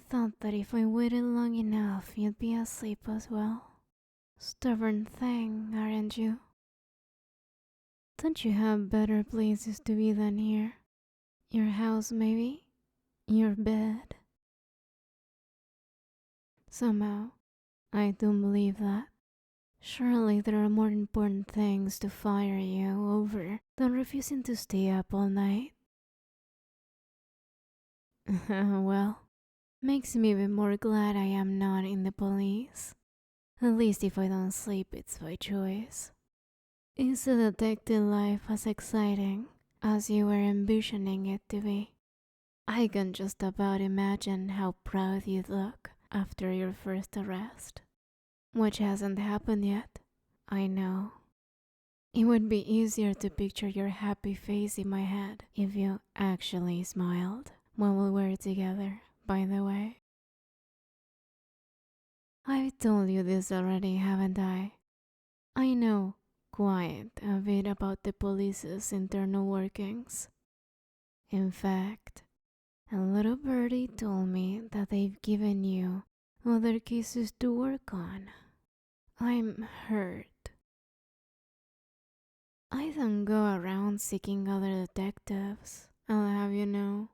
thought that if I waited long enough, you'd be asleep as well. Stubborn thing, aren't you? Don't you have better places to be than here? Your house, maybe? Your bed? Somehow, I don't believe that. Surely there are more important things to fire you over than refusing to stay up all night. Well, makes me even more glad I am not in the police. At least if I don't sleep, it's by choice. Is the detective life as exciting as you were envisioning it to be? I can just about imagine how proud you'd look after your first arrest. Which hasn't happened yet, I know. It would be easier to picture your happy face in my head if you actually smiled when we were together, by the way. I've told you this already, haven't I? I know quite a bit about the police's internal workings. In fact, a little birdie told me that they've given you other cases to work on. I'm hurt. I don't go around seeking other detectives, I'll have you know.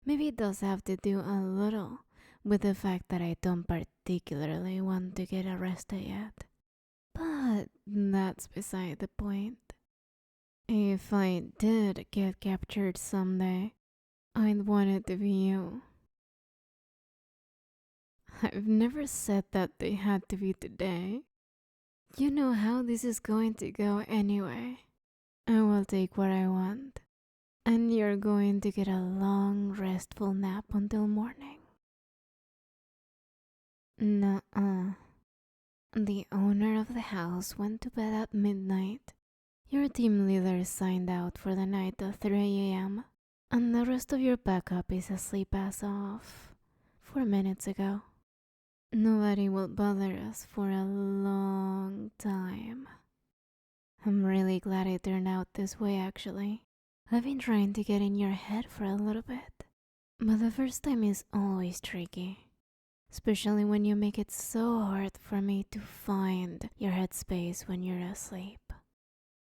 Maybe it does have to do a little with the fact that I don't particularly want to get arrested yet. But that's beside the point. If I did get captured someday, I'd want it to be you. I've never said that they had to be today. You know how this is going to go anyway. I will take what I want, and you're going to get a long, restful nap until morning. Nuh-uh. The owner of the house went to bed at midnight. Your team leader signed out for the night at 3 a.m. And the rest of your backup is asleep as of 4 minutes ago. Nobody will bother us for a long time. I'm really glad it turned out this way actually. I've been trying to get in your head for a little bit. But the first time is always tricky. Especially when you make it so hard for me to find your headspace when you're asleep.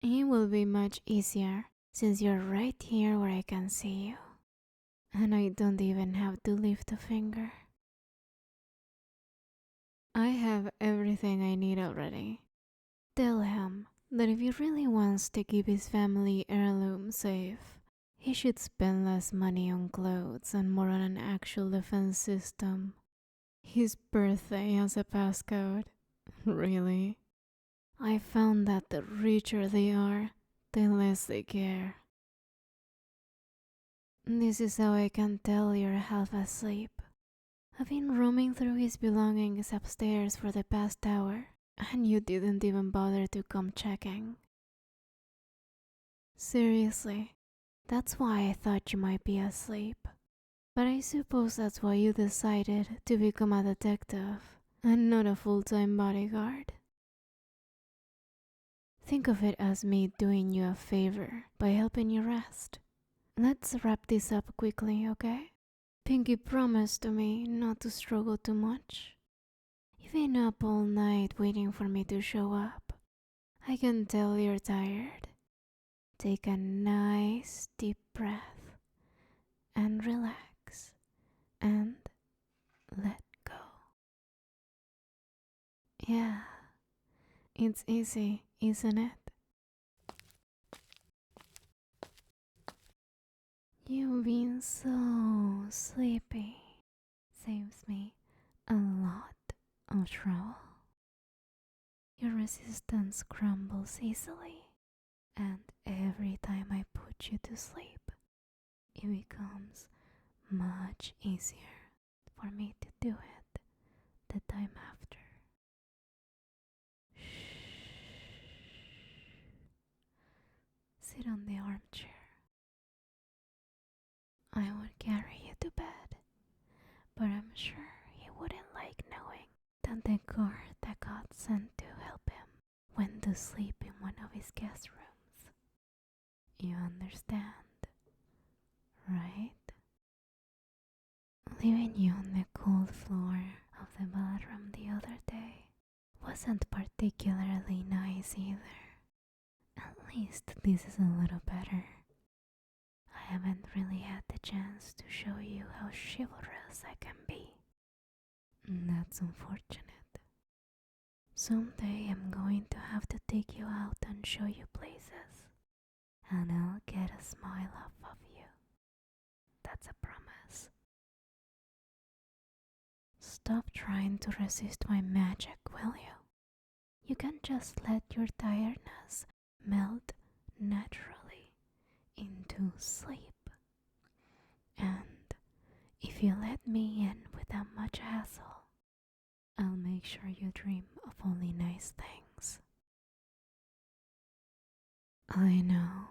It will be much easier since you're right here where I can see you. And I don't even have to lift a finger. I have everything I need already. Tell him that if he really wants to keep his family heirloom safe, he should spend less money on clothes and more on an actual defense system. His birthday has a passcode. Really? I found that the richer they are, the less they care. This is how I can tell you're half asleep. I've been roaming through his belongings upstairs for the past hour, and you didn't even bother to come checking. Seriously, that's why I thought you might be asleep. But I suppose that's why you decided to become a detective and not a full-time bodyguard. Think of it as me doing you a favor by helping you rest. Let's wrap this up quickly, okay? Pinky promised to me not to struggle too much. You've been up all night waiting for me to show up. I can tell you're tired. Take a nice deep breath and relax and let go. Yeah, it's easy, isn't it? You've been so sleepy. Saves me a lot of trouble. Your resistance crumbles easily, and every time I put you to sleep, it becomes much easier for me to do it the time after. Shh. Sit on the armchair. I would carry you to bed, but I'm sure he wouldn't like knowing that the guard that got sent to help him went to sleep in one of his guest rooms. You understand, right? Leaving you on the cold floor of the bathroom the other day wasn't particularly nice either. At least this is a little better. I haven't really had the chance to show you how chivalrous I can be. That's unfortunate. Someday I'm going to have to take you out and show you places, and I'll get a smile off of you. That's a promise. Stop trying to resist my magic, will you? You can just let your tiredness melt naturally into sleep. And if you let me in without much hassle, I'll make sure you dream of only nice things. I know.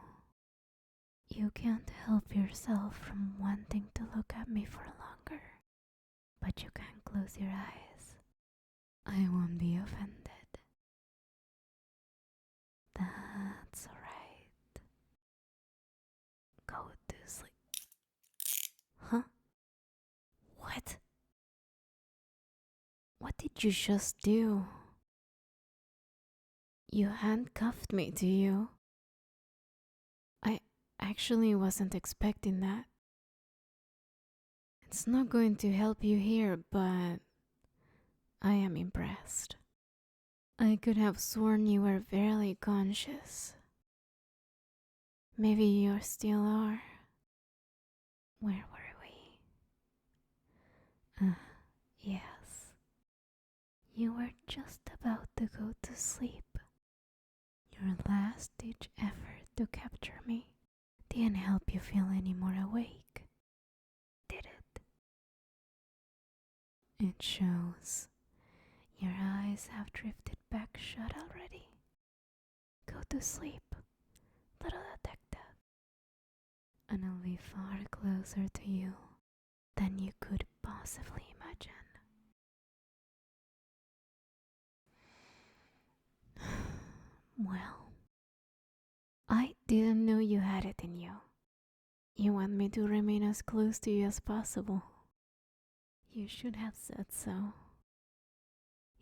You can't help yourself from wanting to look at me for longer, but you can't close your eyes. I won't be offended. That's alright. Go to sleep. Huh? What? What did you just do? You handcuffed me, do you? I actually wasn't expecting that. It's not going to help you here, but I am impressed. I could have sworn you were barely conscious. Maybe you still are. Where were we? Yes. You were just about to go to sleep. Your last-ditch effort to capture me didn't help you feel any more awake, did it? It shows. Your eyes have drifted back shut already. Go to sleep, little detective, and I'll be far closer to you than you could possibly imagine. Well, I didn't know you had it in you. You want me to remain as close to you as possible. You should have said so.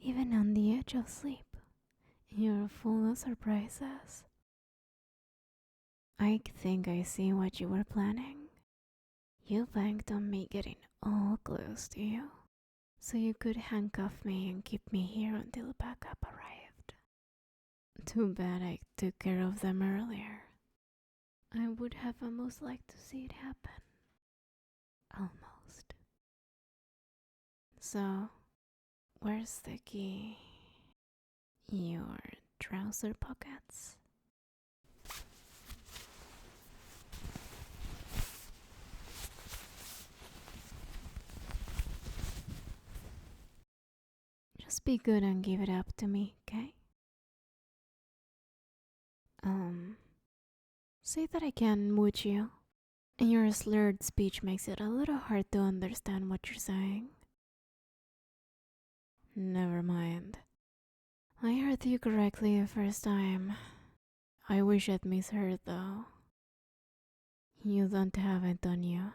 Even on the edge of sleep, you're full of surprises. I think I see what you were planning. You banked on me getting all close to you, so you could handcuff me and keep me here until backup arrived. Too bad I took care of them earlier. I would have almost liked to see it happen. Almost. So, where's the key? Your trouser pockets? Just be good and give it up to me, okay? Say that I can mooch you, and your slurred speech makes it a little hard to understand what you're saying. Never mind. I heard you correctly the first time. I wish I'd misheard though. You don't have it on you.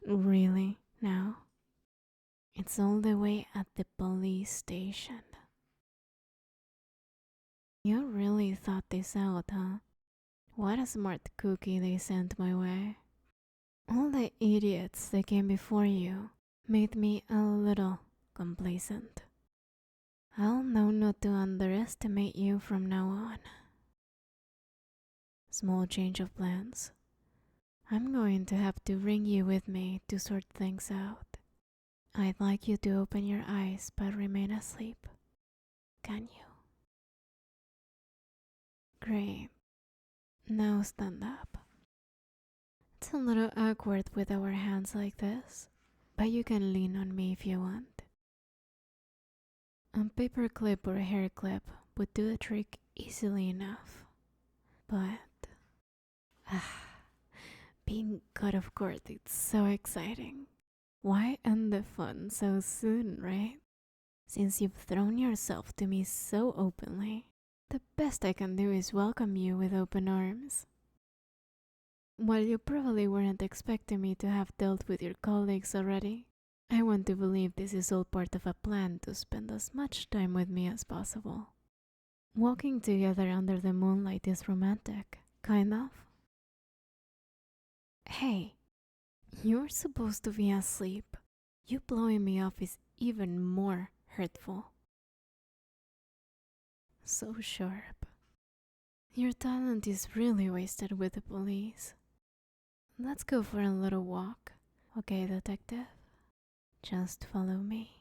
Really? Now? It's all the way at the police station. You really thought this out, huh? What a smart cookie they sent my way. All the idiots that came before you made me a little complacent. I'll know not to underestimate you from now on. Small change of plans. I'm going to have to bring you with me to sort things out. I'd like you to open your eyes but remain asleep. Can you? Great. Now stand up. It's a little awkward with our hands like this, but you can lean on me if you want. A paper clip or a hair clip would do the trick easily enough. But, being cut off court, it's so exciting. Why end the fun so soon, right? Since you've thrown yourself to me so openly, the best I can do is welcome you with open arms. while you probably weren't expecting me to have dealt with your colleagues already, I want to believe this is all part of a plan to spend as much time with me as possible. Walking together under the moonlight is romantic, kind of. Hey, you're supposed to be asleep. You blowing me off is even more hurtful. So sharp. Your talent is really wasted with the police. Let's go for a little walk, okay, detective? Just follow me.